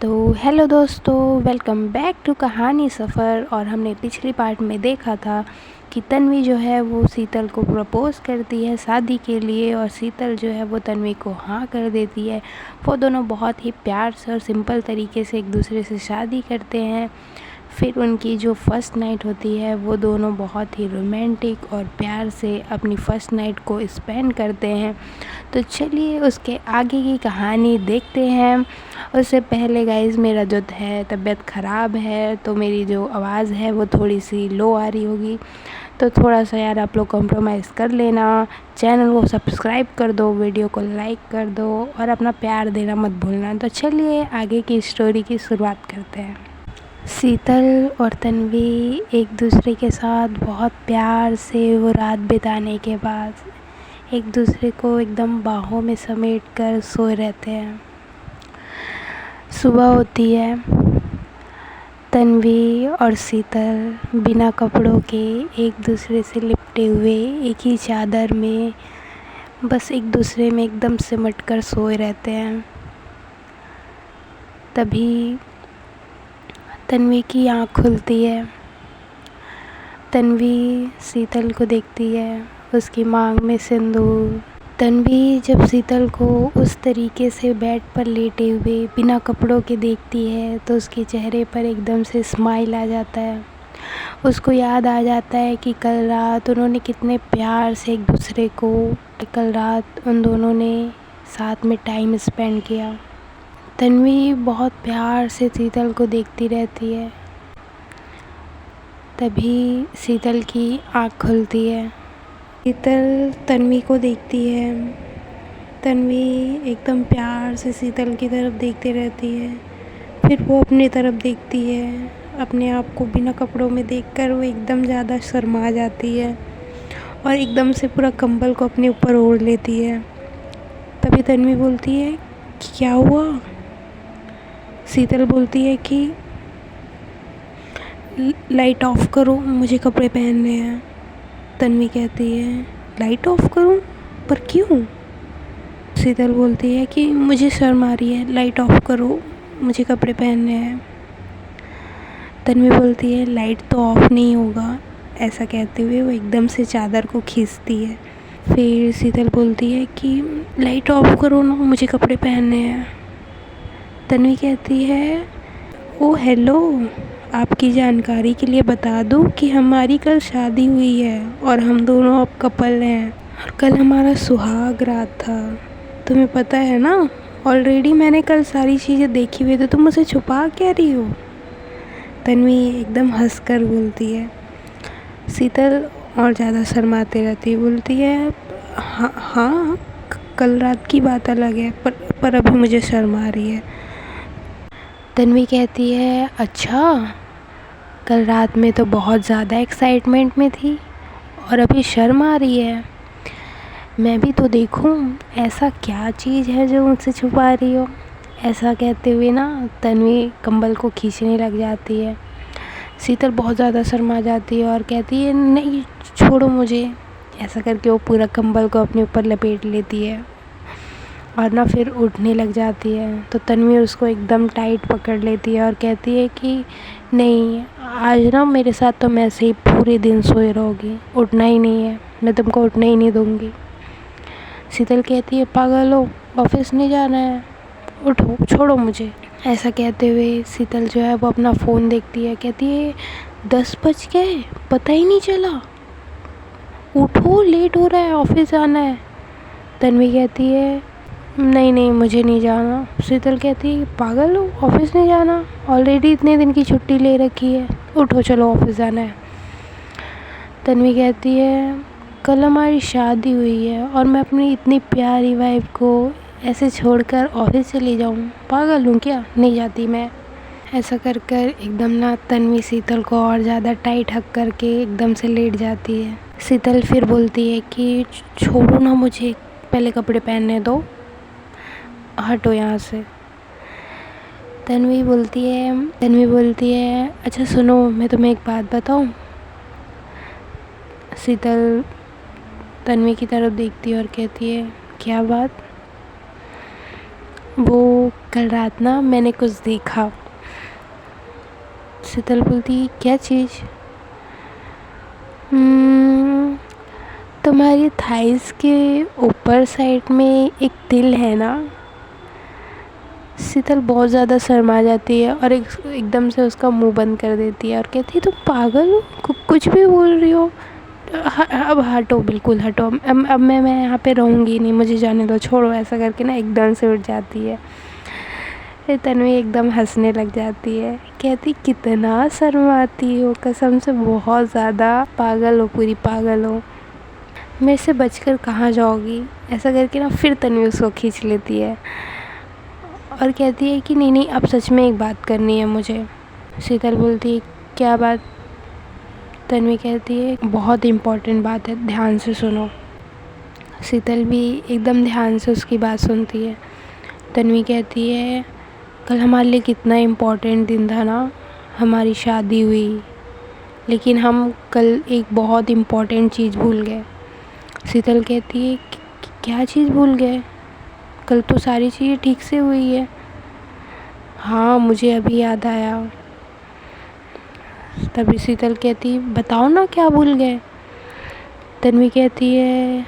तो हेलो दोस्तों, welcome back to कहानी सफ़र। और हमने पिछली पार्ट में देखा था कि तन्वी जो है वो शीतल को प्रपोज़ करती है शादी के लिए, और शीतल जो है वो तन्वी को हाँ कर देती है। वो दोनों बहुत ही प्यार से और सिंपल तरीके से एक दूसरे से शादी करते हैं। फिर उनकी जो फ़र्स्ट नाइट होती है वो दोनों बहुत ही रोमांटिक और प्यार से अपनी फ़र्स्ट नाइट को स्पेंड करते हैं। तो चलिए उसके आगे की कहानी देखते हैं। उससे पहले गाइज़, मेरा जो है तबीयत ख़राब है, तो मेरी जो आवाज़ है वो थोड़ी सी लो आ रही होगी, तो थोड़ा सा यार आप लोग कॉम्प्रोमाइज़ कर लेना। चैनल को सब्सक्राइब कर दो, वीडियो को लाइक कर दो और अपना प्यार देना मत भूलना। तो चलिए आगे की स्टोरी की शुरुआत करते हैं। शीतल और तन्वी एक दूसरे के साथ बहुत प्यार से वो रात बिताने के बाद एक दूसरे को एकदम बाहों में समेट कर सोए रहते हैं। सुबह होती है। तन्वी और शीतल बिना कपड़ों के एक दूसरे से लिपटे हुए एक ही चादर में बस एक दूसरे में एकदम सिमट कर सोए रहते हैं। तभी तन्वी की आँख खुलती है। तन्वी शीतल को देखती है, उसकी मांग में सिंदूर। तन्वी जब शीतल को उस तरीके से बेड पर लेटे हुए बिना कपड़ों के देखती है तो उसके चेहरे पर एकदम से स्माइल आ जाता है। उसको याद आ जाता है कि कल रात उन्होंने कितने प्यार से एक दूसरे को, कल रात उन दोनों ने साथ में टाइम स्पेंड किया। तन्वी बहुत प्यार से शीतल को देखती रहती है। तभी शीतल की आँख खुलती है। शीतल तन्वी को देखती है। तन्वी एकदम प्यार से शीतल की तरफ देखती रहती है। फिर वो अपनी तरफ देखती है। अपने आप को बिना कपड़ों में देखकर वो एकदम ज़्यादा शर्मा जाती है और एकदम से पूरा कंबल को अपने ऊपर ओढ़ लेती है। तभी तन्वी बोलती है कि क्या हुआ? शीतल बोलती है कि लाइट ऑफ करो, मुझे कपड़े पहनने हैं। तन्वी कहती है लाइट ऑफ करूं? पर क्यों? शीतल बोलती है कि मुझे शर्म आ रही है, लाइट ऑफ करो, मुझे कपड़े पहनने हैं। तन्वी बोलती है लाइट तो ऑफ नहीं होगा। ऐसा कहते हुए वो एकदम से चादर को खींचती है। फिर शीतल बोलती है कि लाइट ऑफ करो ना, मुझे कपड़े पहनने हैं। तन्वी कहती है ओ हेलो, आपकी जानकारी के लिए बता दूं कि हमारी कल शादी हुई है और हम दोनों अब कपल हैं और कल हमारा सुहाग रात था। तुम्हें पता है ना? ऑलरेडी मैंने कल सारी चीज़ें देखी हुई, तो तुम मुझे छुपा क्या रही हो? तन्वी एकदम हंसकर बोलती है। शीतल और ज़्यादा शर्माते रहती है, बोलती है हाँ हाँ, कल रात की बात अलग है, पर अभी मुझे शर्म आ रही है। तन्वी कहती है अच्छा, कल रात में तो बहुत ज़्यादा एक्साइटमेंट में थी और अभी शर्म आ रही है। मैं भी तो देखूं ऐसा क्या चीज़ है जो मुझसे छुपा रही हो। ऐसा कहते हुए ना तन्वी कंबल को खींचने लग जाती है। शीतल बहुत ज़्यादा शर्मा जाती है और कहती है नहीं छोड़ो मुझे। ऐसा करके वो पूरा कंबल को अपने ऊपर लपेट लेती है और ना फिर उठने लग जाती है। तो तन्वी उसको एकदम टाइट पकड़ लेती है और कहती है कि नहीं, आज ना मेरे साथ तुम ऐसे ही पूरे दिन सोए रहोगी, उठना ही नहीं है, मैं तुमको उठने ही नहीं दूँगी। शीतल कहती है पागल हो, ऑफिस नहीं जाना है, उठो, छोड़ो मुझे। ऐसा कहते हुए शीतल जो है वो अपना फ़ोन देखती है। कहती है 10 बज गए, पता ही नहीं चला, उठो, लेट हो रहा है, ऑफिस जाना है। तन्वी कहती है नहीं नहीं, मुझे नहीं जाना। शीतल कहती है पागल हो, ऑफिस नहीं जाना, ऑलरेडी इतने दिन की छुट्टी ले रखी है, उठो चलो ऑफिस जाना है। तन्वी कहती है कल हमारी शादी हुई है और मैं अपनी इतनी प्यारी वाइफ को ऐसे छोड़कर ऑफिस चली जाऊँ? पागल हूँ क्या? नहीं जाती मैं। ऐसा कर कर एकदम ना तन्वी शीतल को और ज़्यादा टाइट हक करके एकदम से लेट जाती है। शीतल फिर बोलती है कि छोड़ो ना मुझे, पहले कपड़े पहनने दो, हटो यहाँ से। तन्वी बोलती है अच्छा सुनो, मैं तुम्हें एक बात बताऊँ। शीतल तन्वी की तरफ देखती है और कहती है क्या बात? वो कल रात ना मैंने कुछ देखा। शीतल बोलती, क्या चीज़? तुम्हारी थाइस के ऊपर साइड में एक तिल है ना। शीतल बहुत ज़्यादा शर्मा जाती है और एकदम से उसका मुंह बंद कर देती है और कहती है, तुम पागल हो, कुछ भी बोल रही हो। अब हटो, बिल्कुल हटो, अब मैं यहाँ पे रहूँगी नहीं, मुझे जाने दो, छोड़ो, ऐसा करके ना एकदम से उठ जाती है। फिर तन्वी एकदम हंसने लग जाती है, कहती, कितना शर्माती हो, कसम से बहुत ज़्यादा पागल हो, पूरी पागल हो, मेरे से बचकर कहाँ जाओगी। ऐसा करके ना फिर तन्वी उसको खींच लेती है और कहती है कि नहीं नहीं, अब सच में एक बात करनी है मुझे। शीतल बोलती है, क्या बात? तन्वी कहती है, बहुत इम्पोर्टेंट बात है, ध्यान से सुनो। शीतल भी एकदम ध्यान से उसकी बात सुनती है। तन्वी कहती है, कल हमारे लिए कितना इम्पोर्टेंट दिन था ना, हमारी शादी हुई, लेकिन हम कल एक बहुत इम्पोर्टेंट चीज़ भूल गए। शीतल कहती है, क्या चीज़ भूल गए? कल तो सारी चीज़ें ठीक से हुई है। हाँ, मुझे अभी याद आया। तभी शीतल कहती, बताओ ना, क्या भूल गए? तन्वी कहती है,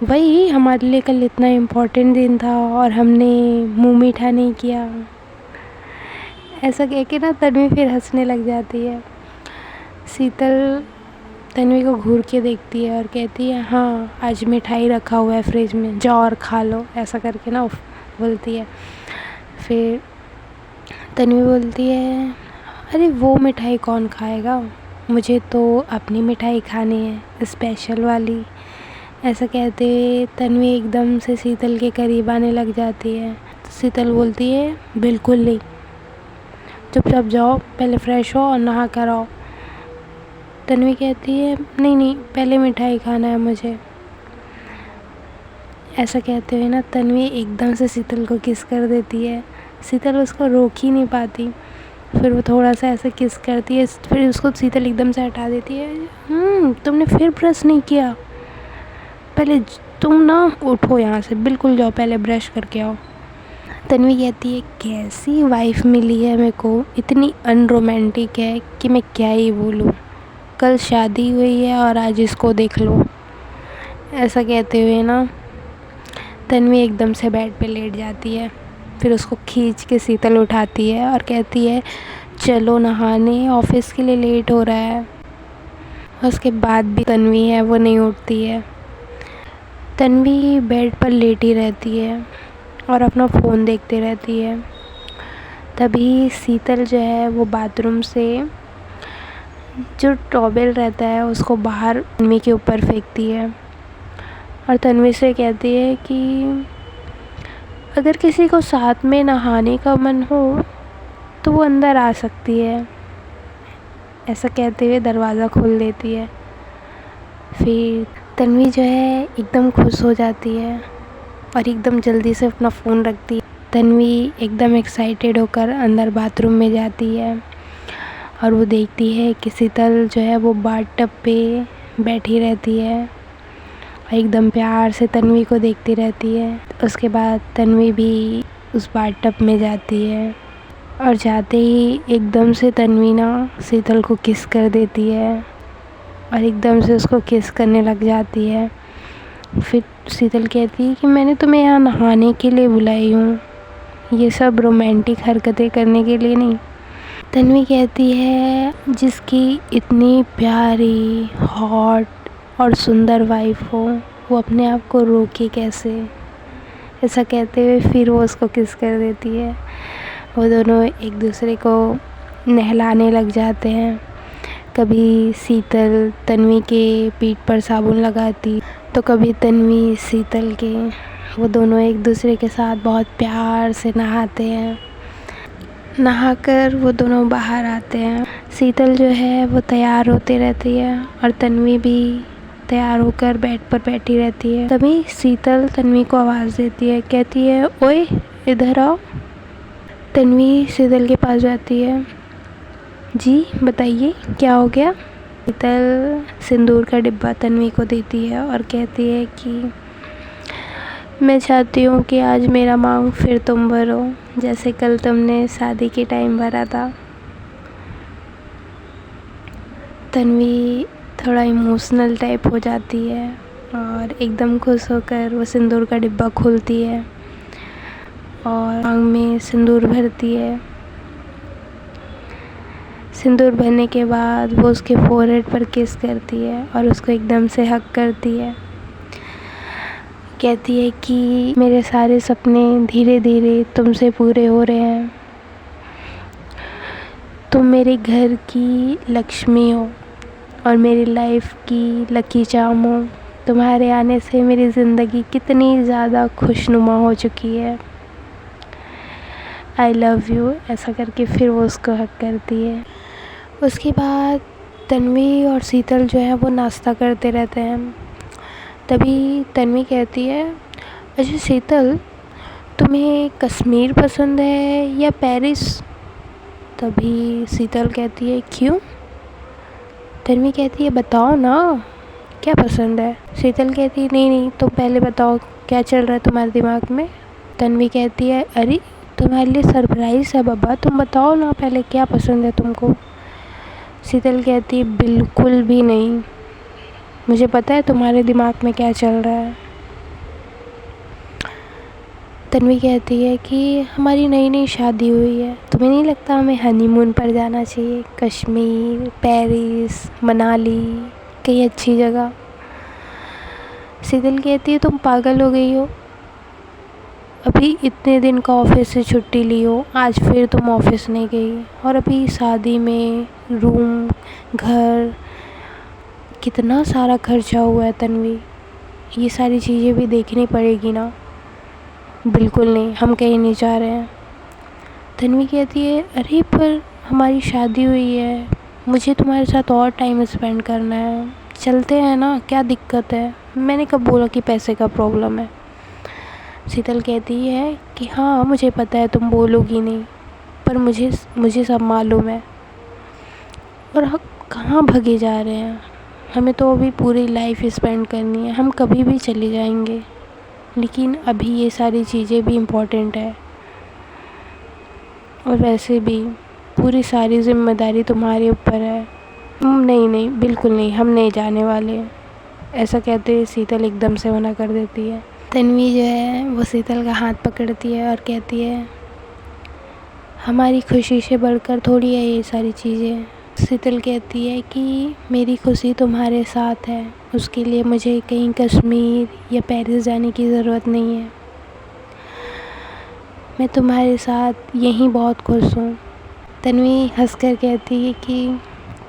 वही हमारे लिए कल इतना इम्पोर्टेंट दिन था और हमने मुंह मीठा नहीं किया। ऐसा कह के ना तन्वी फिर हंसने लग जाती है। शीतल तन्वी को घूर के देखती है और कहती है, हाँ, आज मिठाई रखा हुआ है फ्रिज में, जाओ और खा लो, ऐसा करके ना बोलती है। फिर तन्वी बोलती है, अरे वो मिठाई कौन खाएगा, मुझे तो अपनी मिठाई खानी है, स्पेशल वाली। ऐसा कहते तन्वी एकदम से शीतल के करीब आने लग जाती है। शीतल बोलती है, बिल्कुल नहीं, चुपचाप जाओ, पहले फ्रेश हो और नहा कर आओ। तन्वी कहती है, नहीं नहीं, पहले मिठाई खाना है मुझे। ऐसा कहते हुए ना तन्वी एकदम से शीतल को किस कर देती है। शीतल उसको रोक ही नहीं पाती, फिर वो थोड़ा सा ऐसे किस करती है, फिर उसको शीतल एकदम से हटा देती है। तुमने फिर ब्रश नहीं किया, पहले तुम ना उठो यहाँ से, बिल्कुल जाओ, पहले ब्रश करके आओ। तन्वी कहती है, कैसी वाइफ मिली है मेरे को, इतनी अनरोमांटिक है कि मैं क्या ही बोलूँ, कल शादी हुई है और आज इसको देख लो। ऐसा कहते हुए ना तन्वी एकदम से बेड पे लेट जाती है। फिर उसको खींच के शीतल उठाती है और कहती है, चलो नहाने, ऑफिस के लिए लेट हो रहा है। उसके बाद भी तन्वी है वो नहीं उठती है। तन्वी बेड पर लेटी रहती है और अपना फ़ोन देखती रहती है। तभी शीतल जो है वो बाथरूम से जो टॉवेल रहता है उसको बाहर तन्वी के ऊपर फेंकती है और तन्वी से कहती है कि अगर किसी को साथ में नहाने का मन हो तो वो अंदर आ सकती है। ऐसा कहते हुए दरवाज़ा खोल देती है। फिर तन्वी जो है एकदम खुश हो जाती है और एकदम जल्दी से अपना फ़ोन रखती है। तन्वी एकदम एक्साइटेड होकर अंदर बाथरूम में जाती है और वो देखती है कि शीतल जो है वो बाथटब पे बैठी रहती है और एकदम प्यार से तन्वी को देखती रहती है। उसके बाद तन्वी भी उस बाथटब में जाती है और जाते ही एकदम से तन्वी ना शीतल को किस कर देती है और एकदम से उसको किस करने लग जाती है। फिर शीतल कहती है कि मैंने तुम्हें यहाँ नहाने के लिए बुलाई हूँ, ये सब रोमांटिक हरकतें करने के लिए नहीं। तन्वी कहती है, जिसकी इतनी प्यारी, हॉट और सुंदर वाइफ हो वो अपने आप को रोके कैसे। ऐसा कहते हुए फिर वो उसको किस कर देती है। वो दोनों एक दूसरे को नहलाने लग जाते हैं। कभी शीतल तन्वी के पीठ पर साबुन लगाती तो कभी तन्वी शीतल के। वो दोनों एक दूसरे के साथ बहुत प्यार से नहाते हैं। नहाकर वो दोनों बाहर आते हैं। शीतल जो है वो तैयार होती रहती है और तन्वी भी तैयार होकर बेड पर बैठी रहती है। तभी शीतल तन्वी को आवाज़ देती है, कहती है, ओए इधर आओ। तन्वी शीतल के पास जाती है। जी बताइए, क्या हो गया? शीतल सिंदूर का डिब्बा तन्वी को देती है और कहती है कि मैं चाहती हूँ कि आज मेरा मांग फिर तुम भरो, जैसे कल तुमने शादी के टाइम भरा था। तन्वी थोड़ा इमोशनल टाइप हो जाती है और एकदम खुश होकर वो सिंदूर का डिब्बा खोलती है और मांग में सिंदूर भरती है। सिंदूर भरने के बाद वो उसके फोरहेड पर किस करती है और उसको एकदम से हग करती है। कहती है कि मेरे सारे सपने धीरे धीरे तुमसे पूरे हो रहे हैं। तुम मेरे घर की लक्ष्मी हो और मेरी लाइफ की लकी चार्म हो। तुम्हारे आने से मेरी ज़िंदगी कितनी ज़्यादा खुशनुमा हो चुकी है। आई लव यू, ऐसा करके फिर वो उसको हक करती है। उसके बाद तन्वी और शीतल जो है वो नाश्ता करते रहते हैं। तभी तन्वी कहती है, अच्छा शीतल, तुम्हें कश्मीर पसंद है या पेरिस? तभी शीतल कहती है, क्यों? तन्वी कहती है, बताओ ना क्या पसंद है। शीतल कहती है, नहीं नहीं, तुम पहले बताओ क्या चल रहा है तुम्हारे दिमाग में। तन्वी कहती है, अरे तुम्हारे लिए सरप्राइज़ है बाबा, तुम बताओ ना पहले क्या पसंद है तुमको। शीतल कहती है, बिल्कुल भी नहीं, मुझे पता है तुम्हारे दिमाग में क्या चल रहा है। तन्वी कहती है कि हमारी नई नई शादी हुई है, तुम्हें नहीं लगता हमें हनीमून पर जाना चाहिए? कश्मीर, पेरिस, मनाली, कई अच्छी जगह। शीतल कहती है, तुम पागल हो गई हो? अभी इतने दिन का ऑफिस से छुट्टी ली हो, आज फिर तुम ऑफिस नहीं गई, और अभी शादी में रूम, घर, कितना सारा खर्चा हुआ है तन्वी, ये सारी चीज़ें भी देखनी पड़ेगी ना। बिल्कुल नहीं, हम कहीं नहीं जा रहे हैं। तन्वी कहती है, अरे पर हमारी शादी हुई है, मुझे तुम्हारे साथ और टाइम स्पेंड करना है, चलते हैं ना, क्या दिक्कत है? मैंने कब बोला कि पैसे का प्रॉब्लम है? शीतल कहती है कि हाँ मुझे पता है तुम बोलोगी नहीं, पर मुझे सब मालूम है। और हम कहाँ भगे जा रहे हैं? हमें तो अभी पूरी लाइफ स्पेंड करनी है, हम कभी भी चले जाएंगे, लेकिन अभी ये सारी चीज़ें भी इम्पोर्टेंट है। और वैसे भी पूरी सारी जिम्मेदारी तुम्हारे ऊपर है। नहीं नहीं, बिल्कुल नहीं, हम नहीं जाने वाले। ऐसा कहते ही शीतल एकदम से मना कर देती है। तन्वी जो है वो शीतल का हाथ पकड़ती है और कहती है, हमारी खुशी से बढ़कर थोड़ी है ये सारी चीज़ें। शीतल कहती है कि मेरी खुशी तुम्हारे साथ है, उसके लिए मुझे कहीं कश्मीर या पेरिस जाने की ज़रूरत नहीं है, मैं तुम्हारे साथ यहीं बहुत खुश हूँ। तन्वी हंसकर कहती है कि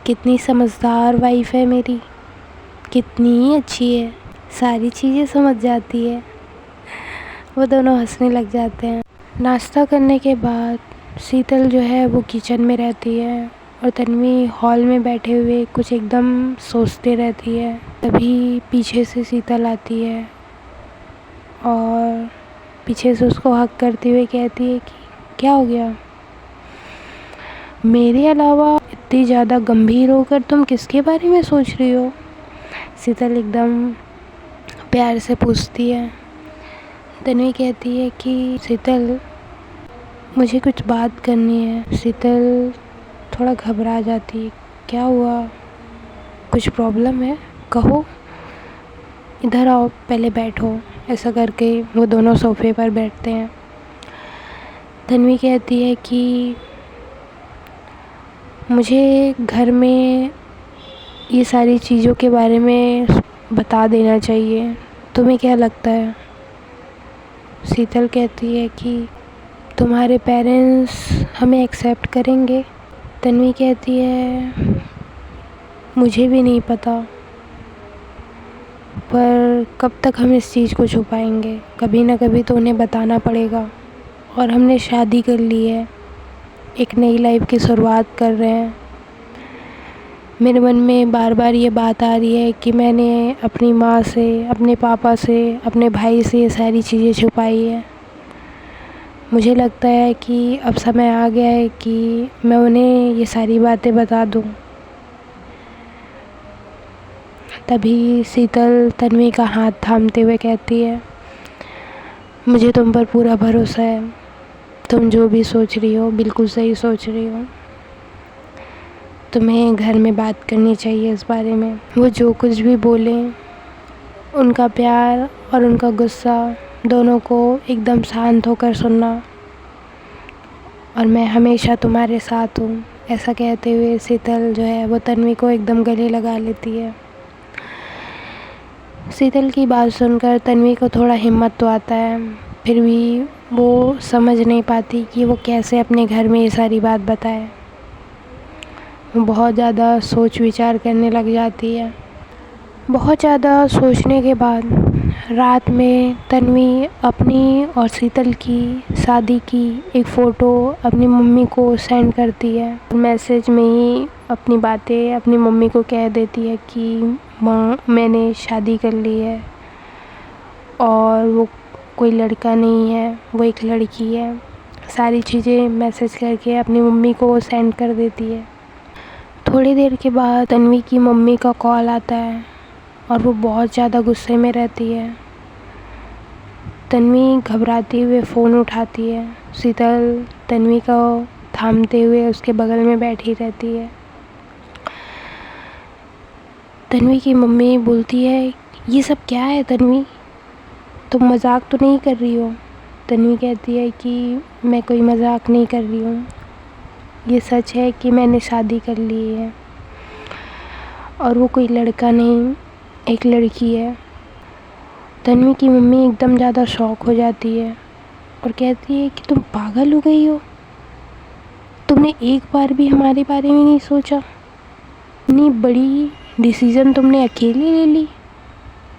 कितनी समझदार वाइफ है मेरी, कितनी अच्छी है, सारी चीज़ें समझ जाती है। वो दोनों हंसने लग जाते हैं। नाश्ता करने के बाद शीतल जो है वो किचन में रहती है और तन्वी हॉल में बैठे हुए कुछ एकदम सोचते रहती है। तभी पीछे से शीतल आती है और पीछे से उसको हक करते हुए कहती है कि क्या हो गया? मेरे अलावा इतनी ज़्यादा गंभीर होकर तुम किसके बारे में सोच रही हो? शीतल एकदम प्यार से पूछती है। तन्वी कहती है कि शीतल, मुझे कुछ बात करनी है। शीतल थोड़ा घबरा जाती है। क्या हुआ? कुछ प्रॉब्लम है? कहो। इधर आओ, पहले बैठो। ऐसा करके वो दोनों सोफे पर बैठते हैं। तन्वी कहती है कि मुझे घर में ये सारी चीज़ों के बारे में बता देना चाहिए, तुम्हें क्या लगता है? शीतल कहती है कि तुम्हारे पेरेंट्स हमें एक्सेप्ट करेंगे? तन्वी कहती है, मुझे भी नहीं पता, पर कब तक हम इस चीज़ को छुपाएंगे? कभी ना कभी तो उन्हें बताना पड़ेगा। और हमने शादी कर ली है, एक नई लाइफ की शुरुआत कर रहे हैं। मेरे मन में बार बार ये बात आ रही है कि मैंने अपनी माँ से, अपने पापा से, अपने भाई से ये सारी चीज़ें छुपाई है। मुझे लगता है कि अब समय आ गया है कि मैं उन्हें ये सारी बातें बता दूँ। तभी शीतल तन्वी का हाथ थामते हुए कहती है, मुझे तुम पर पूरा भरोसा है। तुम जो भी सोच रही हो बिल्कुल सही सोच रही हो। तुम्हें घर में बात करनी चाहिए इस बारे में। वो जो कुछ भी बोलें, उनका प्यार और उनका गुस्सा दोनों को एकदम शांत होकर सुनना। और मैं हमेशा तुम्हारे साथ हूँ, ऐसा कहते हुए शीतल जो है वो तन्वी को एकदम गले लगा लेती है। शीतल की बात सुनकर तन्वी को थोड़ा हिम्मत तो आता है, फिर भी वो समझ नहीं पाती कि वो कैसे अपने घर में ये सारी बात बताए। वो बहुत ज़्यादा सोच विचार करने लग जाती है। बहुत ज़्यादा सोचने के बाद रात में तन्वी अपनी और शीतल की शादी की एक फ़ोटो अपनी मम्मी को सेंड करती है। मैसेज में ही अपनी बातें अपनी मम्मी को कह देती है कि माँ, मैंने शादी कर ली है और वो कोई लड़का नहीं है, वो एक लड़की है। सारी चीज़ें मैसेज करके अपनी मम्मी को सेंड कर देती है। थोड़ी देर के बाद तन्वी की मम्मी का कॉल आता है और वो बहुत ज़्यादा गुस्से में रहती है। तन्वी घबराते हुए फ़ोन उठाती है। शीतल तन्वी को थामते हुए उसके बगल में बैठी रहती है। तन्वी की मम्मी बोलती है, ये सब क्या है तन्वी, तुम मजाक तो नहीं कर रही हो? तन्वी कहती है कि मैं कोई मजाक नहीं कर रही हूँ, ये सच है कि मैंने शादी कर ली है और वो कोई लड़का नहीं, एक लड़की है। तन्वी की मम्मी एकदम ज़्यादा शॉक हो जाती है और कहती है कि तुम पागल हो गई हो, तुमने एक बार भी हमारे बारे में नहीं सोचा? इतनी बड़ी डिसीज़न तुमने अकेले ले ली?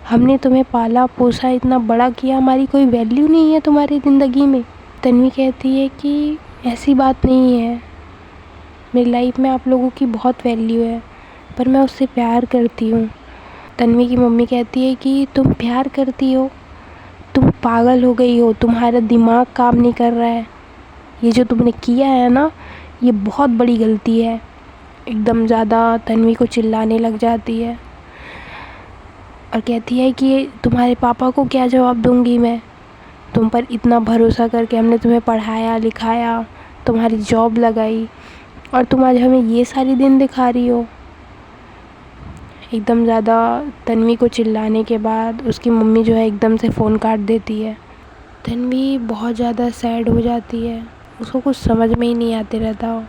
हमने तुम्हें पाला पोसा, इतना बड़ा किया, हमारी कोई वैल्यू नहीं है तुम्हारी ज़िंदगी में? तन्वी कहती है कि ऐसी बात नहीं है, मेरी लाइफ में आप लोगों की बहुत वैल्यू है, पर मैं उससे प्यार करती हूँ। तन्वी की मम्मी कहती है कि तुम प्यार करती हो? तुम पागल हो गई हो, तुम्हारा दिमाग काम नहीं कर रहा है। ये जो तुमने किया है ना, ये बहुत बड़ी गलती है। एकदम ज़्यादा तन्वी को चिल्लाने लग जाती है और कहती है कि तुम्हारे पापा को क्या जवाब दूंगी मैं? तुम पर इतना भरोसा करके हमने तुम्हें पढ़ाया लिखाया, तुम्हारी जॉब लगाई, और तुम आज हमें ये सारी दिन दिखा रही हो। एकदम ज़्यादा तन्वी को चिल्लाने के बाद उसकी मम्मी जो है एकदम से फ़ोन काट देती है। तन्वी बहुत ज़्यादा सैड हो जाती है, उसको कुछ समझ में ही नहीं आते रहता।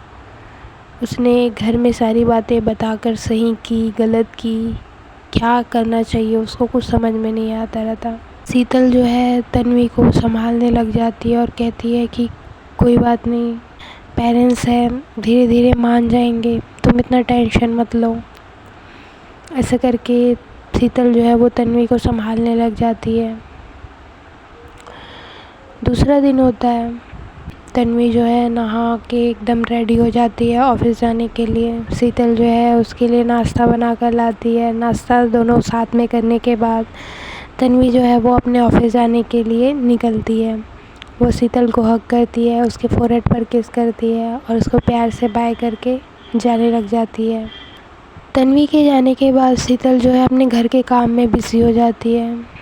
उसने घर में सारी बातें बताकर सही की गलत की, क्या करना चाहिए उसको कुछ समझ में नहीं आता रहता। शीतल जो है तन्वी को संभालने लग जाती है और कहती है कि कोई बात नहीं, पेरेंट्स हैं, धीरे धीरे मान जाएंगे, तुम इतना टेंशन मत लो। ऐसा करके शीतल जो है वो तन्वी को संभालने लग जाती है। दूसरा दिन होता है, तन्वी जो है नहा के एकदम रेडी हो जाती है ऑफिस जाने के लिए। शीतल जो है उसके लिए नाश्ता बना कर लाती है। नाश्ता दोनों साथ में करने के बाद तन्वी जो है वो अपने ऑफिस जाने के लिए निकलती है। वो शीतल को हग करती है, उसके फोrehead पर किस करती है और उसको प्यार से बाय करके जाने लग जाती है। तन्वी के जाने के बाद शीतल जो है अपने घर के काम में बिज़ी हो जाती है।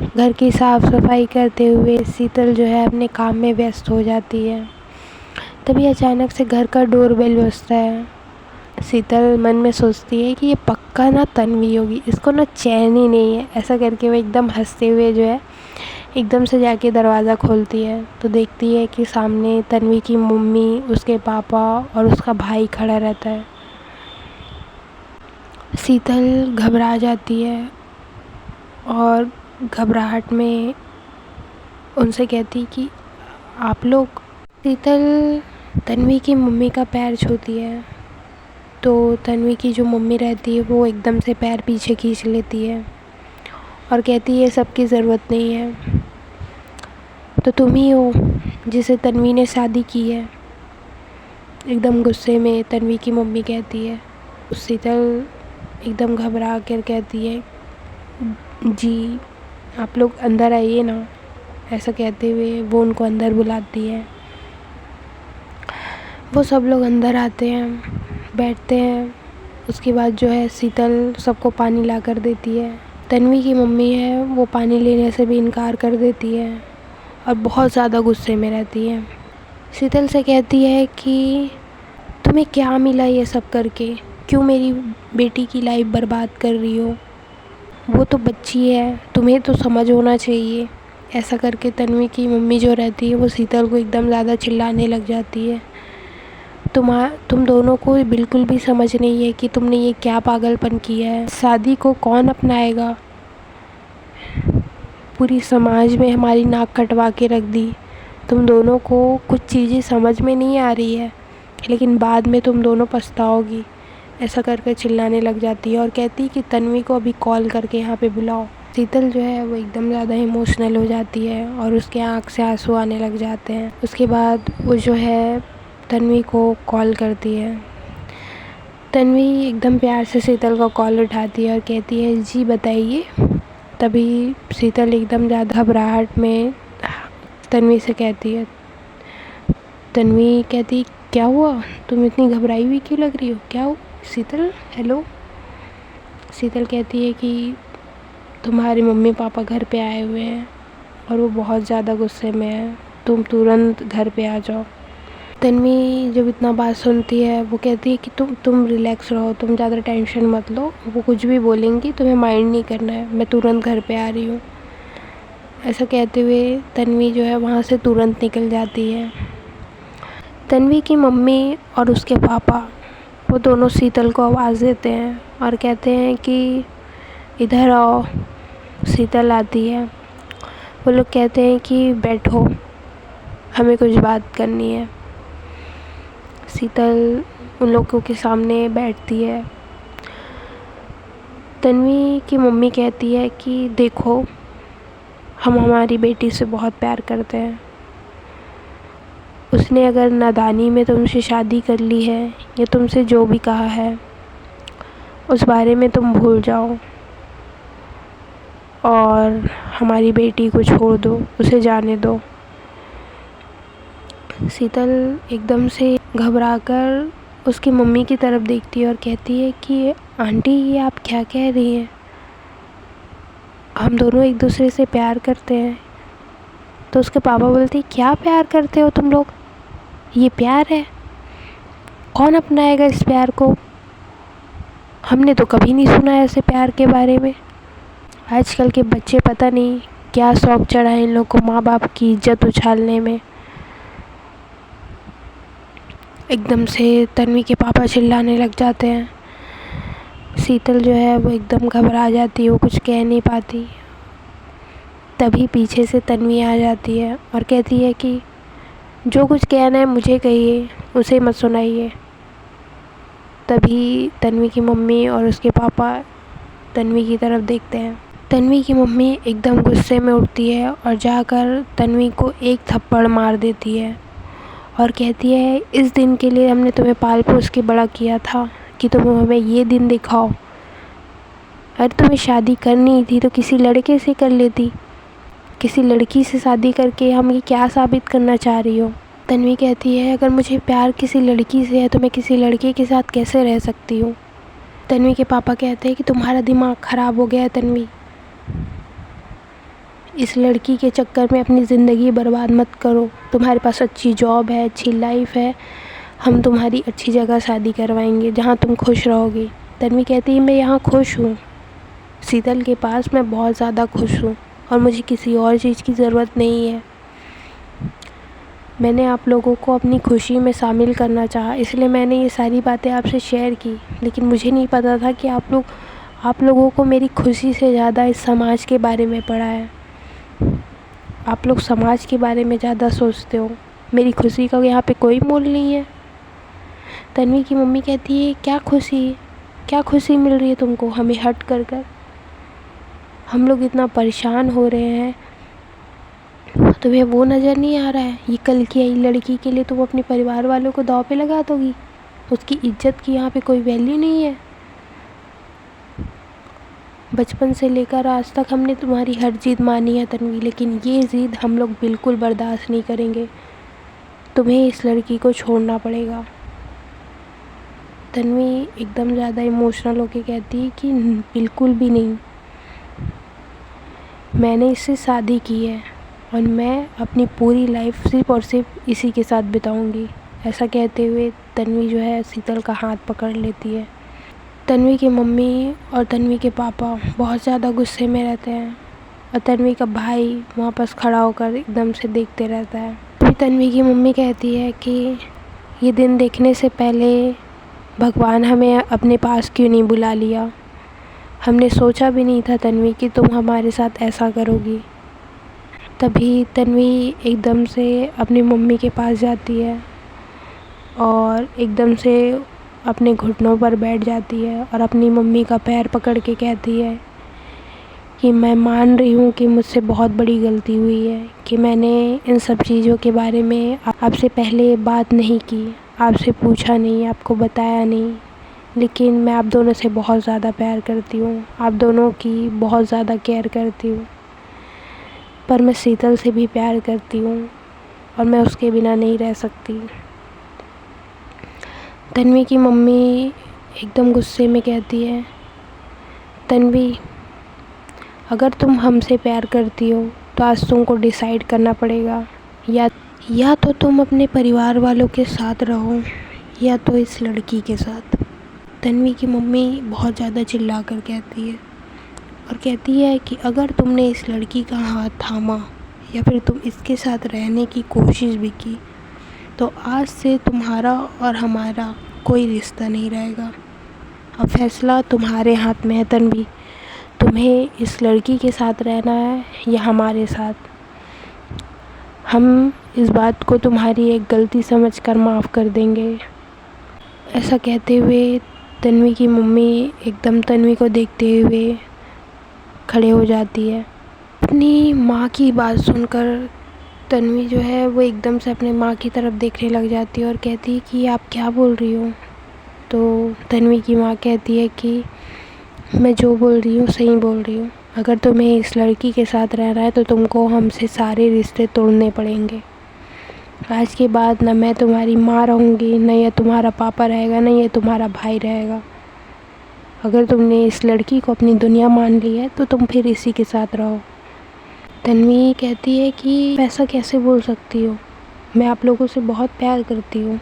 घर की साफ़ सफाई करते हुए शीतल जो है अपने काम में व्यस्त हो जाती है। तभी अचानक से घर का डोरबेल बजता है। शीतल मन में सोचती है कि ये पक्का ना तन्वी होगी, इसको ना चैन ही नहीं है। ऐसा करके वो एकदम हंसते हुए जो है एकदम से जाके दरवाज़ा खोलती है तो देखती है कि सामने तन्वी की मम्मी, उसके पापा और उसका भाई खड़ा रहता है। शीतल घबरा जाती है और घबराहट में उनसे कहती कि आप लोग। शीतल तन्वी की मम्मी का पैर छूती है तो तन्वी की जो मम्मी रहती है वो एकदम से पैर पीछे खींच लेती है और कहती है सबकी ज़रूरत नहीं है, तो तुम ही हो जिसे तन्वी ने शादी की है। एकदम गुस्से में तन्वी की मम्मी कहती है। शीतल एकदम घबरा कर कहती है, जी आप लोग अंदर आइए ना। ऐसा कहते हुए वो उनको अंदर बुलाती है। वो सब लोग अंदर आते हैं, बैठते हैं। उसके बाद जो है शीतल सबको पानी ला कर देती है तन्वी की मम्मी है वो पानी लेने से भी इनकार कर देती है और बहुत ज़्यादा गुस्से में रहती है। शीतल से कहती है कि तुम्हें क्या मिला ये सब करके, क्यों मेरी बेटी की लाइफ बर्बाद कर रही हो, वो तो बच्ची है, तुम्हें तो समझ होना चाहिए। ऐसा करके तन्वी की मम्मी जो रहती है वो शीतल को एकदम ज़्यादा चिल्लाने लग जाती है। तुम दोनों को बिल्कुल भी समझ नहीं है कि तुमने ये क्या पागलपन किया है। शादी को कौन अपनाएगा, पूरी समाज में हमारी नाक कटवा के रख दी। तुम दोनों को कुछ चीज़ें समझ में नहीं आ रही है, लेकिन बाद में तुम दोनों पछताओगी। ऐसा करके चिल्लाने लग जाती है और कहती है कि तन्वी को अभी कॉल करके यहाँ पे बुलाओ। शीतल जो है वो एकदम ज़्यादा इमोशनल हो जाती है और उसके आँख से आंसू आने लग जाते हैं। उसके बाद वो जो है तन्वी को कॉल करती है। तन्वी एकदम प्यार से शीतल का कॉल उठाती है और कहती है जी बताइए। तभी शीतल एकदम ज़्यादा घबराहट में तन्वी से कहती है, तन्वी कहती क्या हुआ, तुम इतनी घबराई हुई क्यों लग रही हो, क्या हो शीतल, हेलो। शीतल कहती है कि तुम्हारे मम्मी पापा घर पे आए हुए हैं और वो बहुत ज़्यादा गुस्से में है, तुम तुरंत घर पे आ जाओ। तन्वी जब इतना बात सुनती है वो कहती है कि तुम रिलैक्स रहो, तुम ज़्यादा टेंशन मत लो, वो कुछ भी बोलेंगी तुम्हें माइंड नहीं करना है, मैं तुरंत घर पे आ रही हूँ। ऐसा कहते हुए तन्वी जो है वहाँ से तुरंत निकल जाती है। तन्वी की मम्मी और उसके पापा वो दोनों शीतल को आवाज़ देते हैं और कहते हैं कि इधर आओ। शीतल आती है। वो लोग कहते हैं कि बैठो, हमें कुछ बात करनी है। शीतल उन लोगों के सामने बैठती है। तन्वी की मम्मी कहती है कि देखो, हम हमारी बेटी से बहुत प्यार करते हैं। उसने अगर नादानी में तुमसे शादी कर ली है या तुमसे जो भी कहा है उस बारे में तुम भूल जाओ और हमारी बेटी को छोड़ दो, उसे जाने दो। शीतल एकदम से घबराकर उसकी मम्मी की तरफ देखती है और कहती है कि आंटी ये आप क्या कह रही हैं, हम दोनों एक दूसरे से प्यार करते हैं। तो उसके पापा बोलते हैं क्या प्यार करते हो तुम लोग, ये प्यार है, कौन अपनाएगा इस प्यार को, हमने तो कभी नहीं सुना ऐसे प्यार के बारे में। आजकल के बच्चे पता नहीं क्या शौक़ चढ़ा है इन लोग को माँ बाप की इज्जत उछालने में। एकदम से तन्वी के पापा चिल्लाने लग जाते हैं। शीतल जो है वो एकदम घबरा जाती है, वो कुछ कह नहीं पाती। तभी पीछे से तन्वी आ जाती है और कहती है कि जो कुछ कहना है मुझे कहिए, उसे मत सुनाइए। तभी तन्वी की मम्मी और उसके पापा तन्वी की तरफ देखते हैं। तन्वी की मम्मी एकदम गुस्से में उठती है और जाकर तन्वी को एक थप्पड़ मार देती है और कहती है इस दिन के लिए हमने तुम्हें पाल पोस के बड़ा किया था कि तुम हमें ये दिन दिखाओ। अरे तुम्हें शादी करनी थी तो किसी लड़के से कर लेती, किसी लड़की से शादी करके हम ये क्या साबित करना चाह रही हो। तन्वी कहती है अगर मुझे प्यार किसी लड़की से है तो मैं किसी लड़के के साथ कैसे रह सकती हूँ। तन्वी के पापा कहते हैं कि तुम्हारा दिमाग ख़राब हो गया है तन्वी, इस लड़की के चक्कर में अपनी ज़िंदगी बर्बाद मत करो। तुम्हारे पास अच्छी जॉब है, अच्छी लाइफ है, हम तुम्हारी अच्छी जगह शादी करवाएंगे जहाँ तुम खुश रहोगी। तन्वी कहती है मैं यहाँ खुश हूँ, शीतल के पास मैं बहुत ज़्यादा खुश हूँ और मुझे किसी और चीज़ की ज़रूरत नहीं है। मैंने आप लोगों को अपनी खुशी में शामिल करना चाहा, इसलिए मैंने ये सारी बातें आपसे शेयर की, लेकिन मुझे नहीं पता था कि आप लोगों को मेरी खुशी से ज़्यादा इस समाज के बारे में पड़ा है। आप लोग समाज के बारे में ज़्यादा सोचते हो, मेरी खुशी का यहाँ पे कोई मोल नहीं है। तन्वी की मम्मी कहती है क्या खुशी मिल रही है तुमको हमें हट कर हम लोग इतना परेशान हो रहे हैं, तुम्हें वो नज़र नहीं आ रहा है, ये कल की आई लड़की के लिए तुम अपने परिवार वालों को दांव पे लगा दोगी, उसकी इज्जत की यहाँ पे कोई वैल्यू नहीं है। बचपन से लेकर आज तक हमने तुम्हारी हर जिद मानी है तन्वी, लेकिन ये ज़िद हम लोग बिल्कुल बर्दाश्त नहीं करेंगे, तुम्हें इस लड़की को छोड़ना पड़ेगा। तन्वी एकदम ज़्यादा इमोशनल होके कहती है कि बिल्कुल भी नहीं, मैंने इससे शादी की है और मैं अपनी पूरी लाइफ सिर्फ़ और सिर्फ इसी के साथ बिताऊंगी। ऐसा कहते हुए तन्वी जो है शीतल का हाथ पकड़ लेती है। तन्वी की मम्मी और तन्वी के पापा बहुत ज़्यादा गुस्से में रहते हैं और तन्वी का भाई वहाँ पास खड़ा होकर एकदम से देखते रहता है। तभी तन्वी की मम्मी कहती है कि ये दिन देखने से पहले भगवान हमें अपने पास क्यों नहीं बुला लिया। हमने सोचा भी नहीं था तन्वी कि तुम हमारे साथ ऐसा करोगी। तभी तन्वी एकदम से अपनी मम्मी के पास जाती है और एकदम से अपने घुटनों पर बैठ जाती है और अपनी मम्मी का पैर पकड़ के कहती है कि मैं मान रही हूँ कि मुझसे बहुत बड़ी गलती हुई है कि मैंने इन सब चीज़ों के बारे में आपसे पहले बात नहीं की, आपसे पूछा नहीं, आपको बताया नहीं। लेकिन मैं आप दोनों से बहुत ज़्यादा प्यार करती हूँ, आप दोनों की बहुत ज़्यादा केयर करती हूँ। पर मैं शीतल से भी प्यार करती हूँ और मैं उसके बिना नहीं रह सकती। तन्वी की मम्मी एकदम गुस्से में कहती है, तन्वी अगर तुम हमसे प्यार करती हो तो आज तुमको डिसाइड करना पड़ेगा, या तो तुम अपने परिवार वालों के साथ रहो या तो इस लड़की के साथ। तन्वी की मम्मी बहुत ज़्यादा चिल्ला कर कहती है और कहती है कि अगर तुमने इस लड़की का हाथ थामा या फिर तुम इसके साथ रहने की कोशिश भी की तो आज से तुम्हारा और हमारा कोई रिश्ता नहीं रहेगा। अब फैसला तुम्हारे हाथ में है तन्वी, तुम्हें इस लड़की के साथ रहना है या हमारे साथ। हम इस बात को तुम्हारी एक गलती समझकर माफ़ कर देंगे। ऐसा कहते हुए तन्वी की मम्मी एकदम तन्वी को देखते हुए खड़े हो जाती है। अपनी माँ की बात सुनकर तन्वी जो है वो एकदम से अपने माँ की तरफ देखने लग जाती है और कहती है कि आप क्या बोल रही हो। तो तन्वी की माँ कहती है कि मैं जो बोल रही हूँ सही बोल रही हूँ। अगर तुम्हें इस लड़की के साथ रहना है तो तुमको हमसे सारे रिश्ते तोड़ने पड़ेंगे। आज के बाद ना मैं तुम्हारी माँ रहूँगी, ना ये तुम्हारा पापा रहेगा, ना ये तुम्हारा भाई रहेगा। अगर तुमने इस लड़की को अपनी दुनिया मान ली है तो तुम फिर इसी के साथ रहो। तन्वी कहती है कि ऐसा कैसे बोल सकती हो, मैं आप लोगों से बहुत प्यार करती हूँ।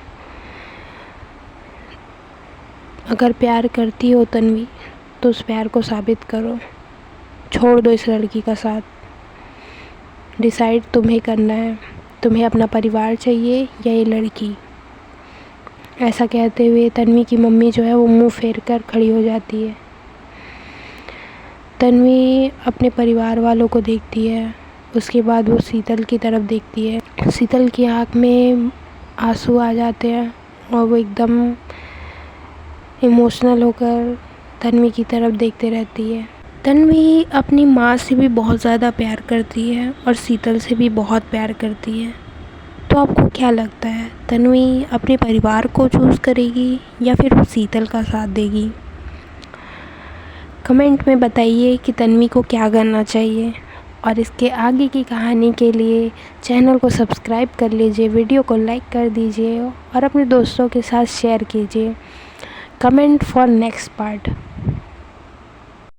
अगर प्यार करती हो तन्वी तो उस प्यार को साबित करो, छोड़ दो इस लड़की का साथ। डिसाइड तुम्हें करना है, तुम्हें अपना परिवार चाहिए या ये लड़की। ऐसा कहते हुए तन्वी की मम्मी जो है वो मुंह फेर कर खड़ी हो जाती है। तन्वी अपने परिवार वालों को देखती है, उसके बाद वो शीतल की तरफ देखती है। शीतल की आँख में आंसू आ जाते हैं और वो एकदम इमोशनल होकर तन्वी की तरफ देखते रहती है। तन्वी अपनी माँ से भी बहुत ज़्यादा प्यार करती है और शीतल से भी बहुत प्यार करती है। तो आपको क्या लगता है, तन्वी अपने परिवार को चूज़ करेगी या फिर वो शीतल का साथ देगी? कमेंट में बताइए कि तन्वी को क्या करना चाहिए। और इसके आगे की कहानी के लिए चैनल को सब्सक्राइब कर लीजिए, वीडियो को लाइक कर दीजिए और अपने दोस्तों के साथ शेयर कीजिए। Comment for next part.